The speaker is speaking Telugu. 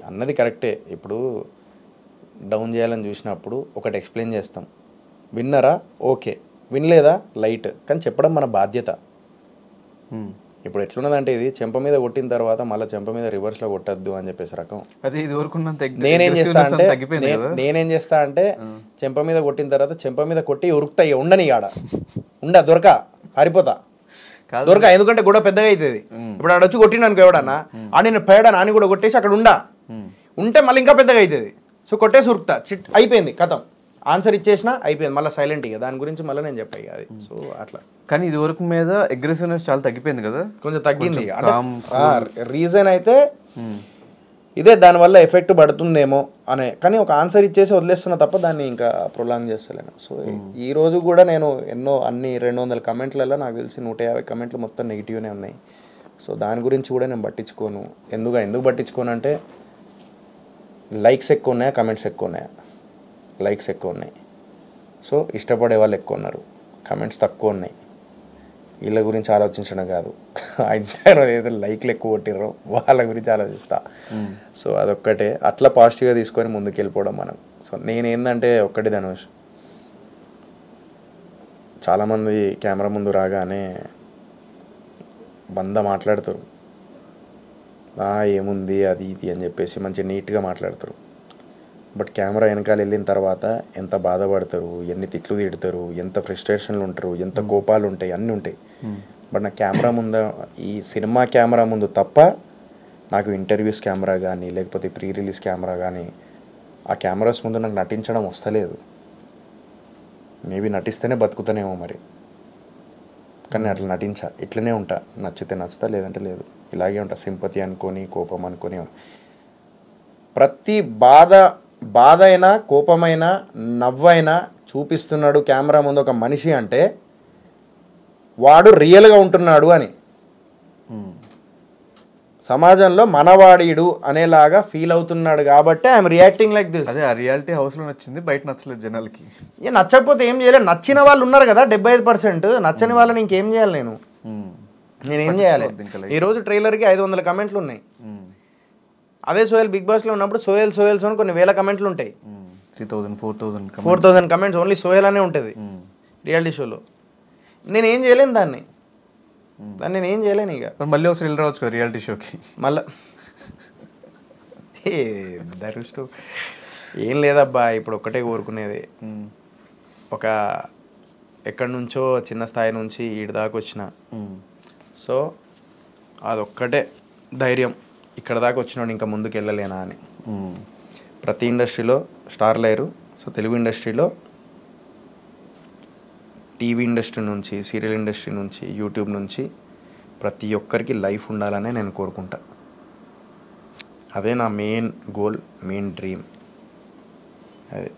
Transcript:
అన్నది కరెక్టే. ఇప్పుడు డౌన్ చేయాలని చూసినప్పుడు ఒకటి ఎక్స్ప్లెయిన్ చేస్తాం, విన్నరా ఓకే, వినలేదా లైట్, కానీ చెప్పడం మన బాధ్యత. ఇప్పుడు ఎట్లున్నదంటే ఇది చెంప మీద కొట్టిన తర్వాత మళ్ళీ చెంప మీద రివర్స్లో కొట్టద్దు అని చెప్పేసి రకం. అది ఇది వరకు నేనేం చేస్తా అంటే చెంప మీద కొట్టిన తర్వాత చెంప మీద కొట్టి ఉరుకుతా, ఉండని ఆడ దొరక పారిపోతా, దొరక. ఎందుకంటే గొడవ పెద్దగా అవుతుంది. ఇప్పుడు ఆడ వచ్చి కొట్టిన అనుకో ఎవడన్నా, నేను పేడా నాని కూడా కొట్టేసి అక్కడ ఉంటే మళ్ళీ ఇంకా పెద్దగా అవుతుంది. సో కొట్టేసి ఉరుకుతా, అయిపోయింది కథం, ఆన్సర్ ఇచ్చేసినా అయిపోయింది, మళ్ళీ సైలెంట్. ఇక దాని గురించి మళ్ళీ నేను చెప్పాయి అది. సో అట్లా. కానీ ఇది వరకు మీద అగ్రెసివ్నెస్ చాలా తగ్గిపోయింది కదా, కొంచెం తగ్గింది. రీజన్ అయితే ఇదే, దానివల్ల ఎఫెక్ట్ పడుతుందేమో అనే, కానీ ఒక ఆన్సర్ ఇచ్చేసి వదిలేస్తున్నా తప్ప దాన్ని ఇంకా ప్రొలాంగ్ చేస్తలేను. సో ఈ రోజు కూడా నేను అన్ని 200 కమెంట్లలో నాకు తెలిసి 150 కమెంట్లు మొత్తం నెగిటివ్నే ఉన్నాయి. సో దాని గురించి కూడా నేను పట్టించుకోను. ఎందుకు పట్టించుకోను అంటే లైక్స్ ఎక్కువ ఉన్నాయా, కమెంట్స్ ఎక్కువ ఉన్నాయా? లైక్స్ ఎక్కువ ఉన్నాయి. సో ఇష్టపడే వాళ్ళు ఎక్కువ ఉన్నారు, కమెంట్స్ తక్కువ ఉన్నాయి. వీళ్ళ గురించి ఆలోచించడం కాదు, ఇన్స్టాగ్రామ్ ఏదైతే లైక్లు ఎక్కువ కొట్టిర్రో వాళ్ళ గురించి ఆలోచిస్తా. సో అదొక్కటే, అట్లా పాజిటివ్గా తీసుకొని ముందుకు వెళ్ళిపోవడం మనం. సో నేనేందంటే ఒక్కటి ధనుష్, చాలామంది కెమెరా ముందు రాగానే మాట్లాడతారు, ఏముంది అది ఇది అని చెప్పేసి మంచి నీట్గా మాట్లాడతారు. బట్ కెమెరా వెనకాల వెళ్ళిన తర్వాత ఎంత బాధపడతారు, ఎన్ని తిట్లు తిడతారు, ఎంత ఫ్రస్ట్రేషన్లు ఉంటారు, ఎంత కోపాలు ఉంటాయి, అన్నీ ఉంటాయి. బట్ నా కెమెరా ముందు, ఈ సినిమా కెమెరా ముందు తప్ప నాకు ఇంటర్వ్యూస్ కెమెరా కానీ లేకపోతే ప్రీ రిలీజ్ కెమెరా కానీ ఆ కెమెరాస్ ముందు నాకు నటించడం వస్తలేదు. మేబీ నటిస్తేనే బతుకుతానేమో మరి, కానీ అట్లా నటించా, ఇట్లనే ఉంటా. నచ్చితే నచ్చుతా, లేదంటే లేదు, ఇలాగే ఉంటా. సింపతి అనుకొని, కోపం అనుకొని, ప్రతి బాధ అయినా కోపమైనా నవ్వైనా చూపిస్తున్నాడు కెమెరా ముందు ఒక మనిషి అంటే వాడు రియల్గా ఉంటున్నాడు అని. సమాజంలో మనవాడీడు అనేలాగా ఫీల్ అవుతున్నాడు కాబట్టి ఐఎమ్ రియాక్టింగ్ లైక్ దిస్. అదే ఆ రియాలిటీ హౌస్లో నచ్చింది, బయట నచ్చలేదు జనాలకి. నచ్చకపోతే ఏం చేయలేదు. నచ్చిన వాళ్ళు ఉన్నారు కదా 75%, నచ్చని వాళ్ళని ఇంకేం చేయాలి నేనేం చేయాలి? ఈరోజు ట్రైలర్కి 500 కమెంట్లు ఉన్నాయి. అదే సోహెల్ బిగ్ బాస్లో ఉన్నప్పుడు సోహెల్ కొన్ని వేల కమెంట్లు ఉంటాయి. 4,000 కమెంట్స్ ఓన్లీ సోహెల్ అనే ఉంటుంది రియాలిటీ షోలో. నేనేం చేయలేను దాన్ని నేనేం చేయలేను. ఇక మళ్ళీ ఒకసారి వెళ్ళి రావచ్చు కదా రియాలిటీ షోకి. మళ్ళా దరిష్టం ఏం లేదబ్బా. ఇప్పుడు ఒక్కటే కోరుకునేది, ఒక ఎక్కడి నుంచో చిన్న స్థాయి నుంచి ఈడి దాకా వచ్చిన. సో అదొక్కటే ధైర్యం, ఇక్కడ దాకా వచ్చినాడు ఇంకా ముందుకు వెళ్ళలేనా అని. ప్రతి ఇండస్ట్రీలో స్టార్లు అయ్యారు. సో తెలుగు ఇండస్ట్రీలో టీవీ ఇండస్ట్రీ నుంచి, సీరియల్ ఇండస్ట్రీ నుంచి, యూట్యూబ్ నుంచి ప్రతి ఒక్కరికి లైఫ్ ఉండాలనే నేను కోరుకుంటా. అదే నా మెయిన్ గోల్, మెయిన్ డ్రీమ్. అదే